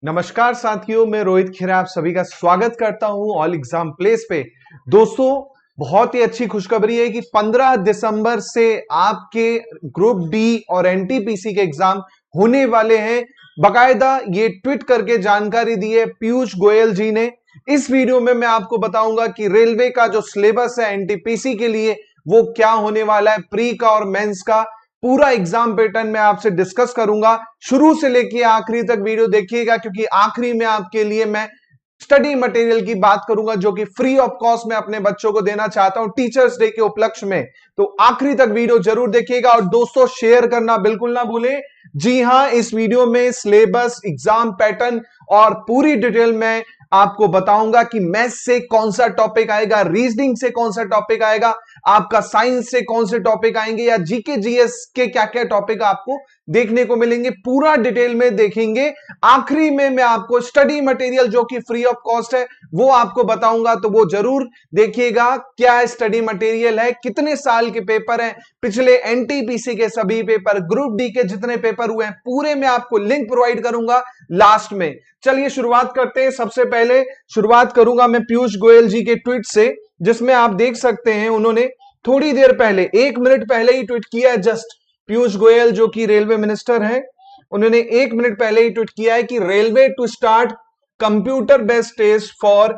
नमस्कार साथियों, मैं रोहित खेरा आप सभी का स्वागत करता हूं ऑल एग्जाम प्लेस पे। दोस्तों, बहुत ही अच्छी खुशखबरी है कि 15 दिसंबर से आपके ग्रुप डी और एनटीपीसी के एग्जाम होने वाले हैं। बकायदा ये ट्वीट करके जानकारी दी है पीयूष गोयल जी ने। इस वीडियो में मैं आपको बताऊंगा कि रेलवे का जो सिलेबस है एनटीपीसी के लिए वो क्या होने वाला है, प्री का और मेंस का पूरा एग्जाम पैटर्न मैं आपसे डिस्कस करूंगा। शुरू से लेके आखिरी तक वीडियो देखिएगा, क्योंकि आखिरी में आपके लिए मैं स्टडी मटेरियल की बात करूंगा जो कि फ्री ऑफ कॉस्ट में अपने बच्चों को देना चाहता हूं टीचर्स डे के उपलक्ष्य में। तो आखिरी तक वीडियो जरूर देखिएगा और दोस्तों शेयर करना बिल्कुल ना भूलें। जी हां, इस वीडियो में सिलेबस, एग्जाम पैटर्न और पूरी डिटेल में आपको बताऊंगा कि मैथ्स से कौन सा टॉपिक आएगा, रीजनिंग से कौन सा टॉपिक आएगा, आपका साइंस से कौन से टॉपिक आएंगे या जीके जीएस के क्या क्या टॉपिक आपको देखने को मिलेंगे, पूरा डिटेल में देखेंगे। आखिरी में मैं आपको स्टडी मटेरियल जो कि फ्री ऑफ कॉस्ट है वो आपको बताऊंगा, तो वो जरूर देखिएगा। क्या स्टडी मटेरियल है, कितने साल के पेपर हैं, पिछले एनटीपीसी के सभी पेपर, ग्रुप डी के जितने पेपर हुए हैं, पूरे में आपको लिंक प्रोवाइड करूंगा लास्ट में। चलिए शुरुआत करते हैं। सबसे पहले शुरुआत करूंगा मैं पीयूष गोयल जी के ट्वीट से, जिसमें आप देख सकते हैं उन्होंने थोड़ी देर पहले, 1 मिनट पहले ही ट्वीट किया है। जस्ट पीयूष गोयल जो कि रेलवे मिनिस्टर हैं, उन्होंने 1 मिनट पहले ही ट्वीट किया है कि railway to start computer based test for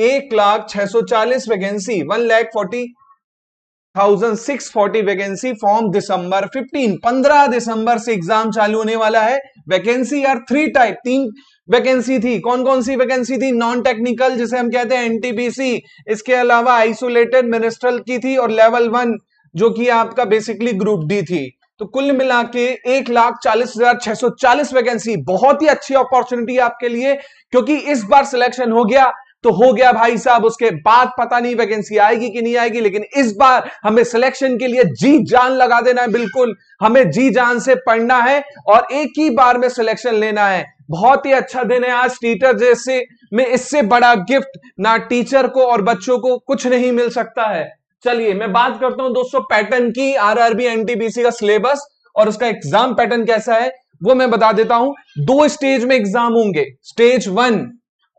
1,06,40 vacancy, 1,40,640 vacancy form दिसंबर 15 दिसंबर से एग्जाम चालू होने वाला है। वैकेंसी यार 3 वैकेंसी थी। कौन कौन सी वैकेंसी थी? नॉन टेक्निकल जिसे हम कहते हैं एनटीपीसी, इसके अलावा आइसोलेटेड मिनिस्ट्रल की थी, और लेवल 1 जो कि आपका बेसिकली ग्रुप डी थी। तो कुल मिला के 1,40,640 वैकेंसी। बहुत ही अच्छी अपॉर्चुनिटी आपके लिए, क्योंकि इस बार सिलेक्शन हो गया तो हो गया भाई साहब। उसके बाद पता नहीं वैकेंसी आएगी कि नहीं आएगी, लेकिन इस बार हमें सिलेक्शन के लिए जी जान लगा देना है। बिल्कुल हमें जी जान से पढ़ना है और एक ही बार में सिलेक्शन लेना है। बहुत ही अच्छा दिन है आज टीचर जैसे में, इससे बड़ा गिफ्ट ना टीचर को और बच्चों को कुछ नहीं मिल सकता है। चलिए मैं बात करता हूं दोस्तों पैटर्न की। आरआरबी एनटीपीसी का सिलेबस और उसका एग्जाम पैटर्न कैसा है वो मैं बता देता हूं। 2 स्टेज में एग्जाम होंगे, स्टेज 1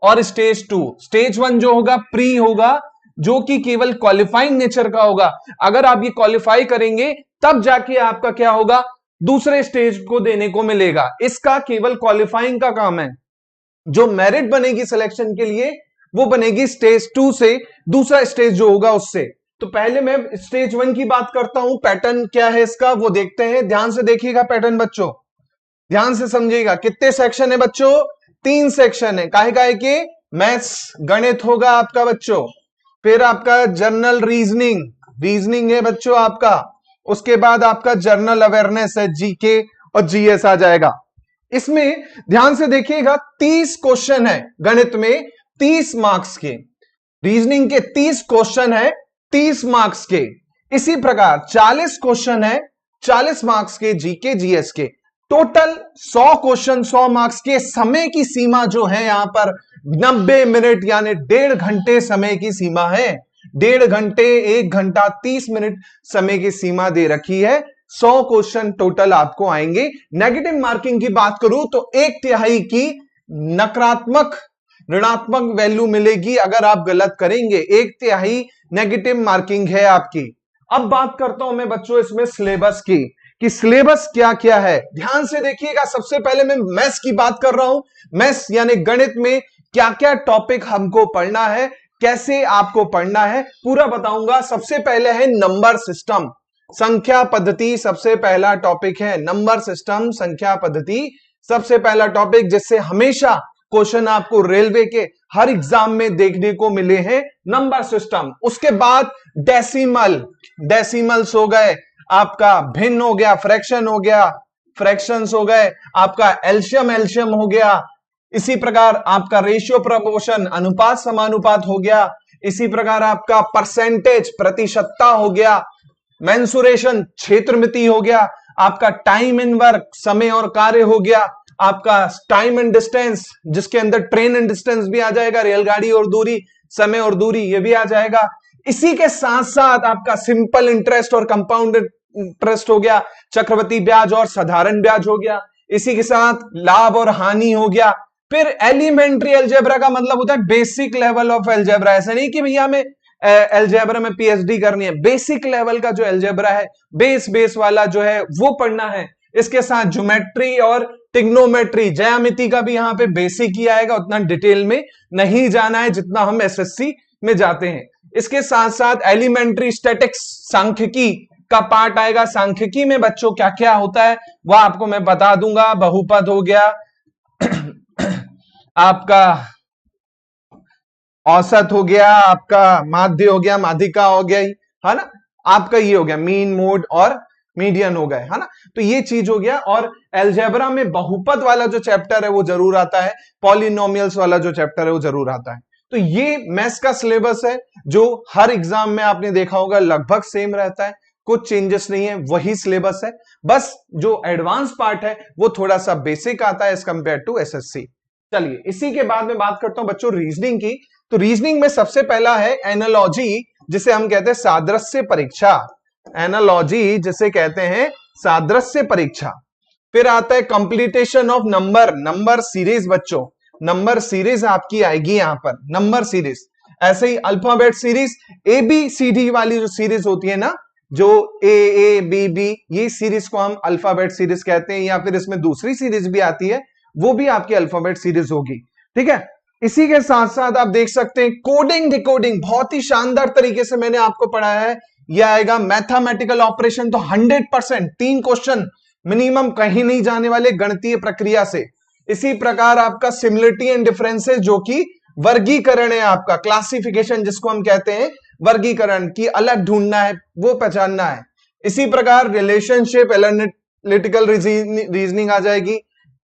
और स्टेज 2। स्टेज 1 जो होगा प्री होगा, जो कि केवल क्वालिफाइंग नेचर का होगा। अगर आप ये क्वालिफाई करेंगे तब जाके आपका क्या होगा, दूसरे स्टेज को देने को मिलेगा। इसका केवल क्वालिफाइंग का काम है। जो मेरिट बनेगी सिलेक्शन के लिए वो बनेगी स्टेज 2 से, दूसरा स्टेज जो होगा उससे। तो पहले मैं स्टेज 1 की बात करता हूं। पैटर्न क्या है इसका वो देखते हैं। ध्यान से देखिएगा पैटर्न बच्चों, ध्यान से समझिएगा। कितने सेक्शन है बच्चों? 3 सेक्शन है। काहे के? मैथ्स, गणित होगा आपका बच्चों, फिर आपका जनरल रीजनिंग है बच्चों आपका, उसके बाद आपका जनरल अवेयरनेस है, जीके और जीएस आ जाएगा। इसमें ध्यान से देखिएगा 30 क्वेश्चन है गणित में, 30 मार्क्स के। रीजनिंग के 30 क्वेश्चन है, 30 मार्क्स के। इसी प्रकार 40 क्वेश्चन है, 40 मार्क्स के जीके जीएस के। टोटल 100 क्वेश्चन 100 मार्क्स के। समय की सीमा जो है यहां पर 90 मिनट यानी 1.5 घंटे समय की सीमा है। 1.5 घंटे, 1 घंटा 30 मिनट समय की सीमा दे रखी है। 100 क्वेश्चन टोटल आपको आएंगे। नेगेटिव मार्किंग की बात करूं तो 1/3 की नकारात्मक ऋणात्मक वैल्यू मिलेगी अगर आप गलत करेंगे। 1/3 नेगेटिव मार्किंग है आपकी। अब बात करता हूं मैं बच्चों इसमें सिलेबस की, कि सिलेबस क्या क्या है। ध्यान से देखिएगा। सबसे पहले मैं मैथ्स की बात कर रहा हूं। मैथ्स यानी गणित में क्या क्या टॉपिक हमको पढ़ना है, कैसे आपको पढ़ना है, पूरा बताऊंगा। सबसे पहले है नंबर सिस्टम, संख्या पद्धति। सबसे पहला टॉपिक है नंबर सिस्टम, संख्या पद्धति। सबसे पहला टॉपिक जिससे हमेशा क्वेश्चन आपको रेलवे के हर एग्जाम में देखने को मिले हैं, नंबर सिस्टम। उसके बाद डेसिमल्स हो गए, आपका भिन्न हो गया, फ्रैक्शन हो गया, फ्रैक्शंस हो गए, आपका एल्शियम हो गया। इसी प्रकार आपका रेशियो प्रपोर्शन, अनुपात समानुपात हो गया। इसी प्रकार आपका परसेंटेज, प्रतिशतता हो गया। मेंसुरेशन, क्षेत्रमिति हो गया। आपका टाइम इन वर्क, समय और कार्य हो गया। आपका टाइम एंड डिस्टेंस, जिसके अंदर ट्रेन एंड डिस्टेंस भी आ जाएगा, रेलगाड़ी और दूरी, समय और दूरी, ये भी आ जाएगा। इसी के साथ साथ आपका सिंपल इंटरेस्ट और कंपाउंड इंटरेस्ट हो गया, चक्रवृद्धि ब्याज और साधारण ब्याज हो गया। इसी के साथ लाभ और हानि हो गया, फिर एलिमेंट्री अलजेब्रा का मतलब होता है बेसिक लेवल ऑफ अलजेब्रा। ऐसा नहीं कि भैया हमें अलजेब्रा में पीएचडी करनी है, बेसिक लेवल का जो अलजेब्रा है, बेस वाला जो है वो पढ़ना है। इसके साथ ज्योमेट्री और टिग्नोमेट्री, ज्यामिति का भी यहाँ पे बेसिक ही आएगा, उतना डिटेल में नहीं जाना है जितना हम एसएससी में जाते हैं। इसके साथ साथ एलिमेंट्री स्टैटिक्स, सांख्यिकी का पार्ट आएगा। सांख्यिकी में बच्चों क्या क्या होता है वह आपको मैं बता दूंगा। बहुपद हो गया, आपका औसत हो गया, आपका माध्य हो गया, माध्यिका हो गया, है ना, आपका ये हो गया मीन, मोड और मीडियन हो गए, है ना। तो ये चीज हो गया। और अलजेब्रा में बहुपद वाला जो चैप्टर है वो जरूर आता है, पॉलिनोमियल्स वाला जो चैप्टर है वो जरूर आता है। तो ये मैथ्स का सिलेबस है जो हर एग्जाम में आपने देखा होगा लगभग सेम रहता है, कुछ चेंजेस नहीं है, वही सिलेबस है। बस जो एडवांस पार्ट है वो थोड़ा सा बेसिक आता है एज कंपेयर टू एसएससी। चलिए इसी के बाद में बात करता हूं बच्चों रीजनिंग की। तो रीजनिंग में सबसे पहला है एनालॉजी, जिसे हम कहते हैं सादृश्य परीक्षा। एनालॉजी जिसे कहते हैं सादृश्य परीक्षा। फिर आता है कंप्लीटेशन ऑफ नंबर सीरीज। बच्चों नंबर सीरीज आपकी आएगी यहां पर, नंबर सीरीज। ऐसे ही alphabet series, A B C D वाली जो सीरीज होती है ना, जो ए बी बी, ये सीरीज को हम अल्फाबेट सीरीज कहते हैं। या फिर इसमें दूसरी सीरीज भी आती है, वो भी आपकी अल्फाबेट सीरीज होगी, ठीक है। इसी के साथ साथ आप देख सकते हैं कोडिंग डिकोडिंग, बहुत ही शानदार तरीके से मैंने आपको पढ़ाया है। यह आएगा मैथमेटिकल ऑपरेशन, तो 100% 3 क्वेश्चन मिनिमम कहीं नहीं जाने वाले गणितीय प्रक्रिया से। इसी प्रकार आपका सिमिलरिटी एंड डिफरेंसेस, जो कि वर्गीकरण है आपका, क्लासिफिकेशन जिसको हम कहते हैं, वर्गीकरण की अलग ढूंढना है, वो पहचानना है। इसी प्रकार रिलेशनशिप, एनालिटिकल रीजनिंग आ जाएगी।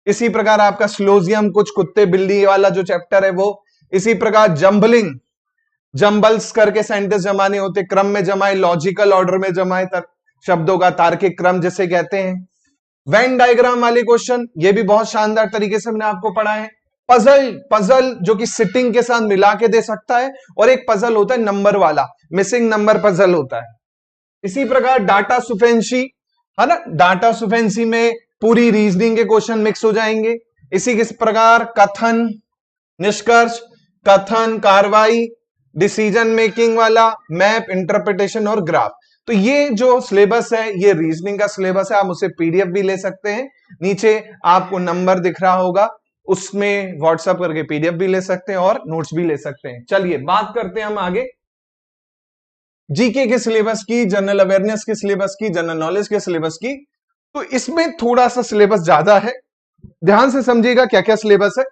इसी प्रकार आपका स्लोजियम, कुछ कुत्ते बिल्ली वाला जो चैप्टर है वो। इसी प्रकार जंबलिंग, जंबल्स करके सेंटेंस जमाने होते, क्रम में जमाए, लॉजिकल ऑर्डर में जमाए, शब्दों का तार्किक क्रम जिसे कहते हैं। वेन डायग्राम वाले क्वेश्चन, ये भी बहुत शानदार तरीके से मैंने आपको पढ़ा है। पजल जो कि सिटिंग के साथ मिला के दे सकता है, और एक पजल होता है नंबर वाला, मिसिंग नंबर पजल होता है। इसी प्रकार डाटा सुफेंसी, है ना, डाटा सुफेंसी में पूरी रीजनिंग के क्वेश्चन मिक्स हो जाएंगे। इसी के प्रकार कथन, निष्कर्ष, कथन, कार्रवाई, डिसीजन मेकिंग वाला, मैप, इंटरप्रिटेशन और ग्राफ। तो ये जो सिलेबस है ये रीजनिंग का सिलेबस है। आप उसे पीडीएफ भी ले सकते हैं, नीचे आपको नंबर दिख रहा होगा, उसमें व्हाट्सएप करके पीडीएफ भी ले सकते हैं और नोट्स भी ले सकते हैं। चलिए बात करते हैं हम आगे जीके के सिलेबस की, जनरल अवेयरनेस के सिलेबस की, जनरल नॉलेज के सिलेबस की। तो इसमें थोड़ा सा सिलेबस ज्यादा है, ध्यान से समझिएगा क्या क्या सिलेबस है।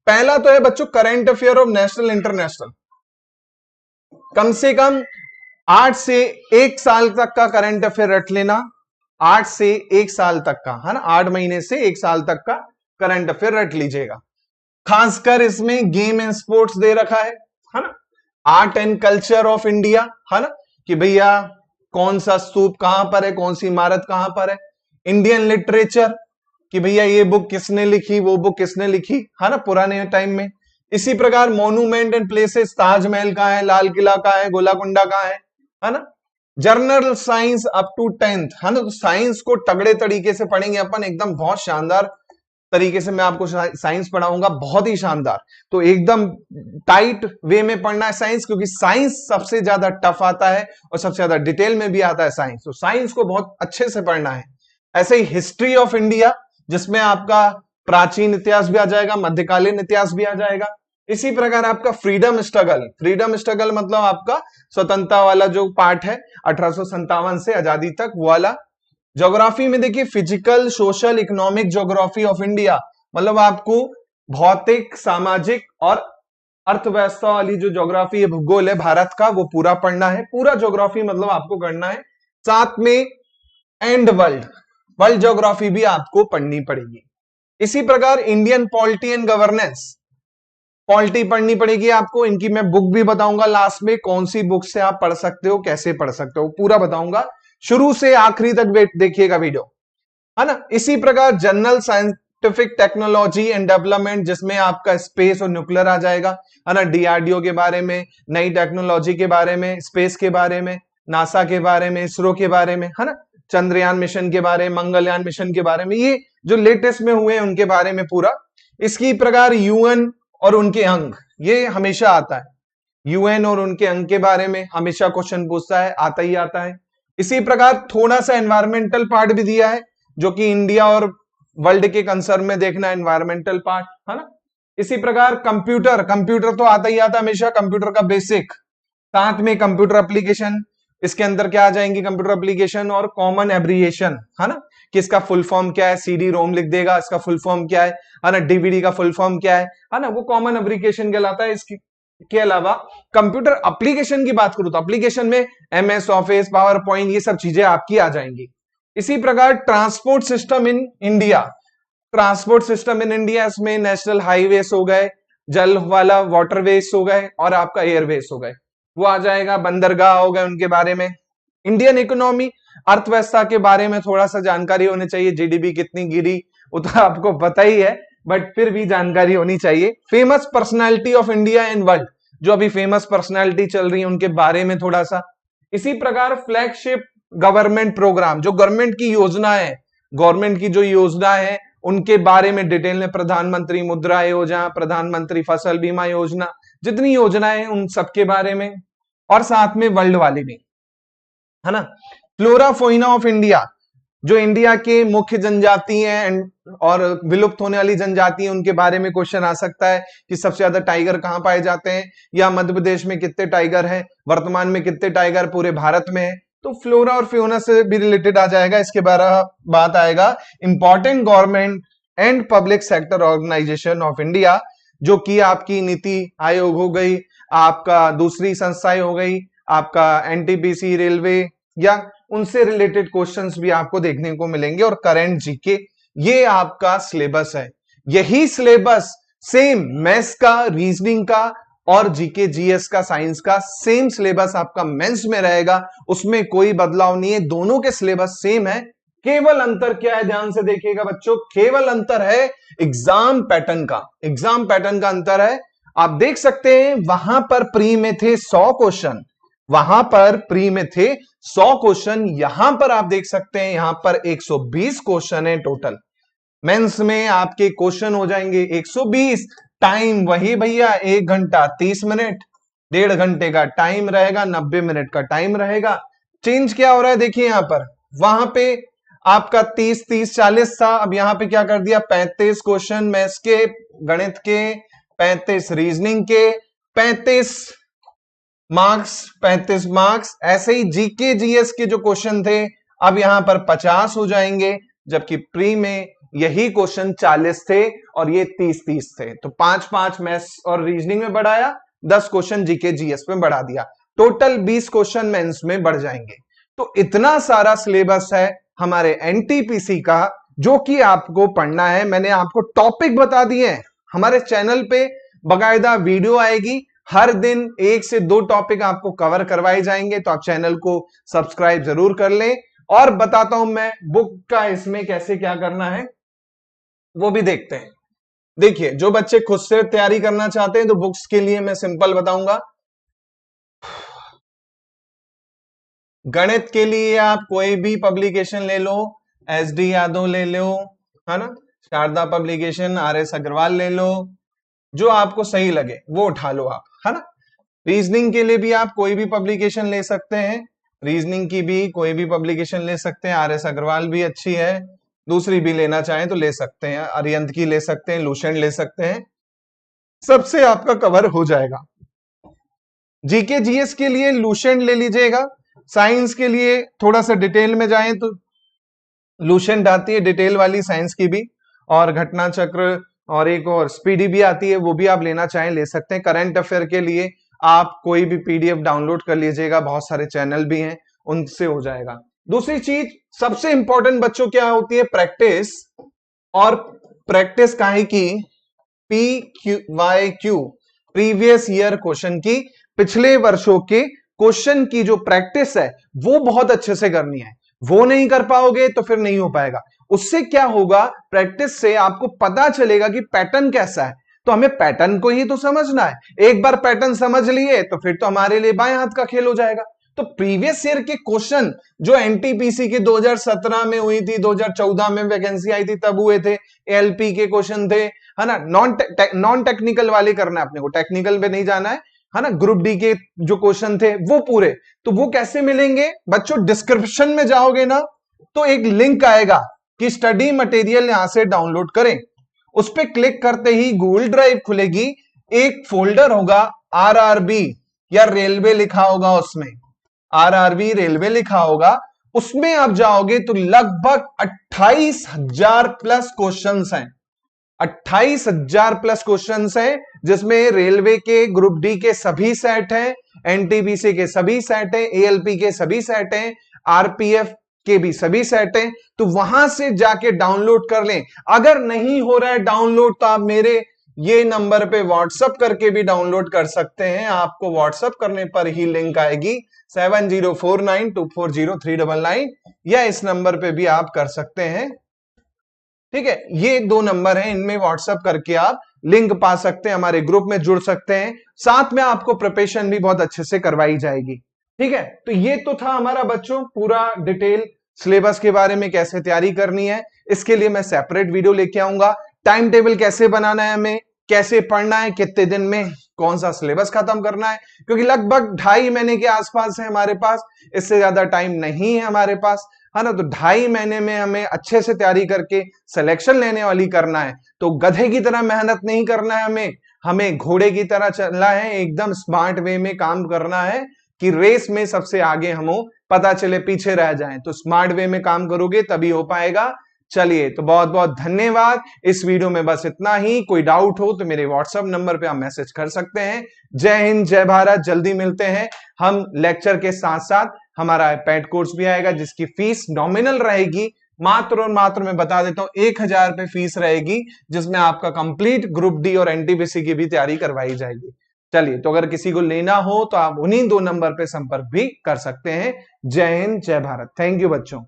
पहला तो है बच्चों current affair of national international, कम से कम 8 से 1 साल तक का करंट अफेयर रट लेना, 8 से 1 साल तक का, है ना, 8 महीने से 1 साल तक का करंट अफेयर रट लीजिएगा। खासकर इसमें गेम एंड स्पोर्ट्स दे रखा है ना, art and culture of India, है ना, कि भैया कौन सा स्तूप कहां पर है, कौन सी इमारत कहां पर है। इंडियन लिटरेचर, कि भैया ये बुक किसने लिखी, वो बुक किसने लिखी, है ना, पुराने टाइम में। इसी प्रकार मॉन्यूमेंट एंड प्लेसेस, ताजमहल कहां है, लाल किला कहां है, गोलाकुंडा कहां है ना। Journal science up to 10th, है ना, तो साइंस को तगड़े तरीके से पढ़ेंगे अपन, एकदम बहुत शानदार तरीके से मैं आपको साइंस पढ़ाऊंगा, बहुत ही शानदार। तो एकदम टाइट वे में पढ़ना है साइंस, क्योंकि साइंस सबसे ज्यादा टफ आता है और सबसे ज्यादा डिटेल में भी आता है साइंस, तो साइंस को बहुत अच्छे से पढ़ना है। ऐसे ही हिस्ट्री ऑफ इंडिया, जिसमें आपका प्राचीन इतिहास भी आ जाएगा, मध्यकालीन इतिहास भी आ जाएगा। इसी प्रकार आपका फ्रीडम स्ट्रगल मतलब आपका स्वतंत्रता वाला जो पार्ट है, 1857 से आजादी तक वाला। ज्योग्राफी में देखिए physical, social, economic geography of India, मतलब आपको भौतिक, सामाजिक और अर्थव्यवस्था वाली जो ज्योग्राफी है, भूगोल है भारत का, वो पूरा पढ़ना है। पूरा ज्योग्राफी मतलब आपको करना है। साथ में एंड वर्ल्ड ज्योग्राफी भी आपको पढ़नी पड़ेगी। इसी प्रकार Indian polity and governance, polity पढ़नी पड़ेगी आपको। इनकी मैं बुक भी बताऊंगा लास्ट में, कौन सी बुक से आप पढ़ सकते हो, कैसे पढ़ सकते हो, पूरा बताऊंगा। शुरू से आखिरी तक देखिएगा वीडियो, है ना। इसी प्रकार general scientific technology and development, जिसमें आपका स्पेस और न्यूक्लियर आ जाएगा, है ना, डीआरडीओ के बारे में, नई टेक्नोलॉजी के बारे में, स्पेस के बारे में, नासा के बारे में, इसरो के बारे में, है ना, चंद्रयान मिशन के बारे में, मंगलयान मिशन के बारे में, ये जो लेटेस्ट में हुए हैं उनके बारे में पूरा। इसकी प्रकार यूएन और उनके अंग, ये हमेशा आता है, यूएन और उनके अंग के बारे में हमेशा क्वेश्चन पूछता है, आता ही आता है। इसी प्रकार थोड़ा सा एनवायरमेंटल पार्ट भी दिया है, जो कि इंडिया और वर्ल्ड के कंसर्न में देखना एनवायरमेंटल पार्ट, है ना। इसी प्रकार कंप्यूटर, कंप्यूटर तो आता ही आता हमेशा, कंप्यूटर का बेसिक, साथ में कंप्यूटर एप्लीकेशन, इसके अंदर क्या आ जाएंगे, कंप्यूटर एप्लीकेशन और कॉमन एब्रिएशन, है ना, कि इसका फुल फॉर्म क्या है, सीडी रोम लिख देगा, इसका फुल फॉर्म क्या है ना, डीवीडी का फुल फॉर्म क्या है ना, वो कॉमन एब्रिकेशन कहलाता है। इसकी के अलावा कंप्यूटर एप्लीकेशन की बात करूं तो एप्लीकेशन में एमएस ऑफिस, पावर पॉइंट, ये सब चीजें आपकी आ जाएंगी। इसी प्रकार transport system in India, transport system in India, इसमें नेशनल हाईवेज हो गए, जल वाला वाटरवेज हो गए और आपका एयरवेज हो गए, वो आ जाएगा। बंदरगाह हो गए, उनके बारे में। इंडियन इकोनॉमी, अर्थव्यवस्था के बारे में थोड़ा सा जानकारी होनी चाहिए, जीडीपी कितनी गिरी वो तो आपको पता ही है, बट फिर भी जानकारी होनी चाहिए। Famous personality of India and world, जो अभी फेमस पर्सनालिटी चल रही है उनके बारे में थोड़ा सा। इसी प्रकार फ्लैगशिप गवर्नमेंट प्रोग्राम, जो गवर्नमेंट की योजना है, गवर्नमेंट की जो योजना है उनके बारे में डिटेल में, प्रधानमंत्री मुद्रा योजना, प्रधानमंत्री फसल बीमा योजना, जितनी योजनाएं उन सबके बारे में, और साथ में वर्ल्ड वाली भी, है ना। फ्लोरा फोइना ऑफ इंडिया, जो इंडिया के मुख्य जनजाति हैं और विलुप्त होने वाली जनजाति है, उनके बारे में क्वेश्चन आ सकता है कि सबसे ज्यादा टाइगर कहां पाए जाते हैं, या मध्य प्रदेश में कितने टाइगर हैं, वर्तमान में कितने टाइगर पूरे भारत में है, तो फ्लोरा और फ्योना से भी रिलेटेड आ जाएगा। इसके बारे में बात आएगा important government and public sector organisation of India, जो कि आपकी नीति आयोग हो गई, आपका दूसरी संस्थाएं हो गई, आपका एनटीपीसी, रेलवे, या उनसे रिलेटेड क्वेश्चंस भी आपको देखने को मिलेंगे। और करंट जीके, ये आपका सिलेबस है। यही सिलेबस सेम मैथ्स का, रीजनिंग का और जीके जीएस का, साइंस का सेम सिलेबस आपका मेंस में रहेगा, उसमें कोई बदलाव नहीं है, दोनों के सिलेबस सेम है। केवल अंतर क्या है, ध्यान से देखिएगा बच्चों, केवल अंतर है एग्जाम पैटर्न का, एग्जाम पैटर्न का अंतर है। आप देख सकते हैं वहां पर प्री में थे 100 क्वेश्चन, वहां पर प्री में थे 100 क्वेश्चन, यहां पर आप देख सकते हैं यहां पर 120 क्वेश्चन है टोटल। मेंस में आपके क्वेश्चन हो जाएंगे 120, टाइम वही भैया 1 घंटा 30 मिनट, 1.5 घंटे का टाइम रहेगा, 90 मिनट का टाइम रहेगा। चेंज क्या हो रहा है देखिए, यहां पर वहां पे आपका 30 40 था, अब यहां पे क्या कर दिया, 35 क्वेश्चन मैथ्स के, गणित के, 35 रीजनिंग के, 35 मार्क्स। ऐसे ही जीके जीएस के जो क्वेश्चन थे अब यहां पर 50 हो जाएंगे, जबकि प्री में यही क्वेश्चन 40 थे और ये 30 थे। तो 5 मैथ्स और रीजनिंग में बढ़ाया, 10 क्वेश्चन जीके जीएस में बढ़ा दिया, टोटल 20 क्वेश्चन मेंस में बढ़ जाएंगे। तो इतना सारा सिलेबस है हमारे एनटीपीसी का, जो कि आपको पढ़ना है। मैंने आपको टॉपिक बता दिए हैं, हमारे चैनल पे बाकायदा वीडियो आएगी, हर दिन 1 से 2 टॉपिक आपको कवर करवाए जाएंगे, तो आप चैनल को सब्सक्राइब जरूर कर लें। और बताता हूं मैं बुक का इसमें कैसे क्या करना है, वो भी देखते हैं। देखिए, जो बच्चे खुद से तैयारी करना चाहते हैं तो बुक्स के लिए मैं सिंपल बताऊंगा। गणित के लिए आप कोई भी पब्लिकेशन ले लो, एसडी यादव ले लो, है ना, शारदा पब्लिकेशन, आरएस अग्रवाल ले लो, जो आपको सही लगे वो उठा लो आप, है ना। रीजनिंग के लिए भी आप कोई भी पब्लिकेशन ले सकते हैं, रीजनिंग की भी कोई भी पब्लिकेशन ले सकते हैं, आरएस अग्रवाल भी अच्छी है, दूसरी भी लेना चाहें तो ले सकते हैं, अरियंत की ले सकते हैं, लुसेंट ले सकते हैं, सबसे आपका कवर हो जाएगा। जीके जीएस के लिए लुसेंट ले लीजिएगा, साइंस के लिए थोड़ा सा डिटेल में जाएं तो लुसेंट आती है डिटेल वाली साइंस की भी, और घटना चक्र और एक और स्पीडी भी आती है, वो भी आप लेना चाहें ले सकते हैं। करंट अफेयर के लिए आप कोई भी पीडीएफ डाउनलोड कर लीजिएगा, बहुत सारे चैनल भी हैं, उनसे हो जाएगा। दूसरी चीज सबसे इंपॉर्टेंट बच्चों क्या होती है, प्रैक्टिस। और प्रैक्टिस काहे की, PYQ, प्रीवियस ईयर क्वेश्चन की, पिछले वर्षों के क्वेश्चन की जो प्रैक्टिस है वो बहुत अच्छे से करनी है। वो नहीं कर पाओगे तो फिर नहीं हो पाएगा। उससे क्या होगा, प्रैक्टिस से आपको पता चलेगा कि पैटर्न कैसा है, तो हमें पैटर्न को ही तो समझना है। एक बार पैटर्न समझ लिए तो फिर तो हमारे लिए बाएं हाथ का खेल हो जाएगा। तो प्रीवियस ईयर के क्वेश्चन जो एनटीपीसी के 2017 में हुई थी, 2014 में वैकेंसी आई थी तब हुए थे, एलपी के क्वेश्चन थे, है ना, नॉन टेक्निकल वाले करना है अपने को, टेक्निकल पे नहीं जाना है ना, ग्रुप डी के जो क्वेश्चन थे वो पूरे, तो वो कैसे मिलेंगे बच्चों? डिस्क्रिप्शन में जाओगे ना तो एक लिंक आएगा कि स्टडी मटेरियल यहां से डाउनलोड करें, उस पर क्लिक करते ही गूगल ड्राइव खुलेगी, एक फोल्डर होगा आरआरबी या रेलवे लिखा होगा, उसमें आरआरबी रेलवे लिखा होगा, उसमें आप जाओगे तो लगभग 28,000 प्लस क्वेश्चंस हैं, 28,000 प्लस क्वेश्चंस हैं, जिसमें रेलवे के ग्रुप डी के सभी सेट हैं, एनटीपीसी के सभी सेट हैं, एएलपी के सभी सेट हैं, आरपीएफ के भी सभी सेट हैं। तो वहां से जाके डाउनलोड कर लें। अगर नहीं हो रहा है डाउनलोड तो आप मेरे ये नंबर पे व्हाट्सएप करके भी डाउनलोड कर सकते हैं। आपको व्हाट्सएप करने पर ही लिंक आएगी 7049240399, या इस नंबर पे भी आप कर सकते हैं। ठीक है, ये 2 नंबर हैं, इनमें व्हाट्सएप करके आप लिंक पा सकते हैं, हमारे ग्रुप में जुड़ सकते हैं, साथ में आपको प्रिपरेशन भी बहुत अच्छे से करवाई जाएगी। ठीक है, तो ये तो था हमारा बच्चों पूरा डिटेल सिलेबस के बारे में, कैसे तैयारी करनी है। इसके लिए मैं सेपरेट वीडियो लेके आऊंगा, टाइम टेबल कैसे बनाना है हमें, कैसे पढ़ना है, कितने दिन में कौन सा सिलेबस खत्म करना है, क्योंकि लगभग 2.5 महीने के आसपास है हमारे पास, इससे ज्यादा टाइम नहीं है हमारे पास, है ना। तो 2.5 महीने में हमें अच्छे से तैयारी करके सिलेक्शन लेने वाली करना है। तो गधे की तरह मेहनत नहीं करना है हमें घोड़े की तरह चलना है, एकदम स्मार्ट वे में काम करना है कि रेस में सबसे आगे हम हो, पता चले पीछे रह जाएं। तो स्मार्ट वे में काम करोगे तभी हो पाएगा। चलिए, तो बहुत बहुत धन्यवाद। इस वीडियो में बस इतना ही। कोई डाउट हो तो मेरे व्हाट्सएप नंबर पे आप मैसेज कर सकते हैं। जय हिंद, जय भारत। जल्दी मिलते हैं। हम लेक्चर के साथ साथ हमारा पेड कोर्स भी आएगा, जिसकी फीस नॉमिनल रहेगी, मात्र और मात्र मैं बता देता हूं 1,000 रुपए फीस रहेगी, जिसमें आपका कंप्लीट ग्रुप डी और एनटीपीसी की भी तैयारी करवाई जाएगी। चलिए, तो अगर किसी को लेना हो तो आप उन्हीं 2 नंबर पे संपर्क भी कर सकते हैं। जय हिंद, जय भारत। थैंक यू बच्चों।